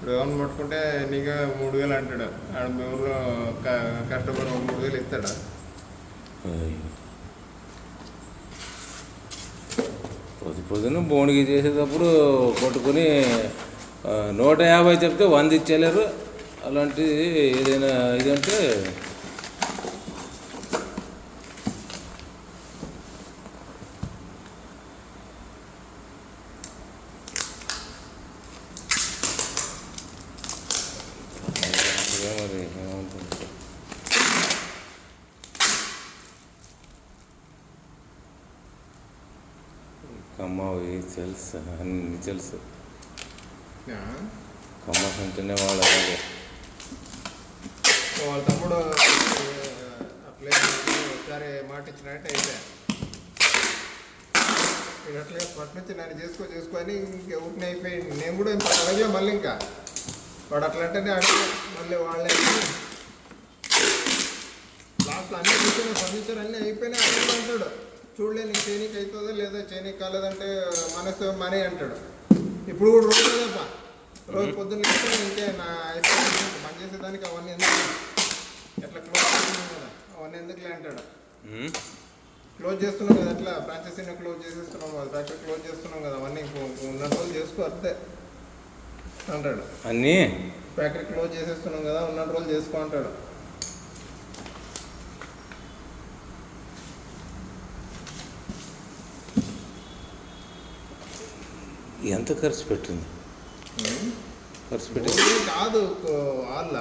ఇప్పుడు ఎవరిని పట్టుకుంటే నీకు 3000 అంటాడు. ఆడ మీ ఊళ్ళో కష్టపడి 3000 ఇస్తాడా? పొద్దున బోనిగి చేసేటప్పుడు కొట్టుకుని 150 చెప్తే 100 ఇచ్చేలేరు. అలాంటిది ఏదైనా ఇదంటే మరి ఏమవుతుంది. కమ్మవి తెలుసు, అన్నీ తెలుసు. కమ్మస్ అంటేనే వాళ్ళు అలాగే. వాళ్ళ తమ్ముడు అప్లై ఒకసారి మాట ఇచ్చినట్టు అయితే ఇక అట్లా ఫస్ట్ నుంచి నన్ను చేసుకో అని ఇంకా ఊరిని అయిపోయింది. నేను కూడా ఇంకా అలాగే మళ్ళీ ఇంకా వాడు అట్లా అంటేనే అడిగి మళ్ళీ వాళ్ళే లాస్ట్ అన్నీ కూర్చొని ఫర్నిచర్ అన్నీ అయిపోయినాయి. అడిగి అంటాడు, చూడలే నీకు చేయనీకి అవుతుందో లేదో, చేయనీకి కాలేదంటే మనసు మనీ అంటాడు. ఇప్పుడు కూడా రోజు కదప్ప, రోజు పొద్దున్న ఇంకే నా అయిపోయింది పని చేసేదానికి అవన్నీ ఎందుకు ఎట్లా క్లోజ్ చేస్తున్నాం కదా, అవన్నీ ఎందుకులే అంటాడు. క్లోజ్ చేస్తున్నాం కదా, ఎట్లా ఫ్రాంచైజీని క్లోజ్ చేసేస్తున్నాం కదా, ఫ్యాక్టరీ క్లోజ్ చేస్తున్నాం కదా, అవన్నీ ఉన్న రోజులు చేసుకో అంతే అంటాడు. అన్నీ ఫ్యాక్టరీ క్లోజ్ చేసేస్తున్నాం కదా, ఉన్న రోజులు చేసుకో అంటాడు. ఎంత ఖర్చు పెట్టింది? ఖర్చు పెట్టి కాదు, వాళ్ళ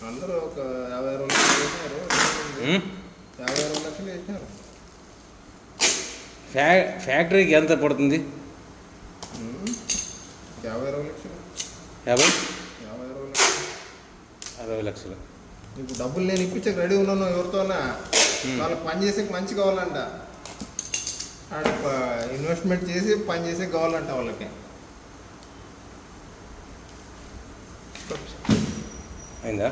అందరూ ఒక 52 లక్షలు వేసినారు. 52 లక్షలు వేసినారు. ఫ్యాక్టరీకి ఎంత పడుతుంది? 52 లక్షలు. 52 లక్షలు. 60 లక్షలు. ఇప్పుడు డబ్బులు నేను ఇప్పించక రెడీ ఉన్నాను ఎవరితోనా. వాళ్ళకి పని చేసే మంచి కావాలంట, ఆడ ఇన్వెస్ట్మెంట్ చేసి పని చేసే కావాలంట వాళ్ళకి. అయిందా?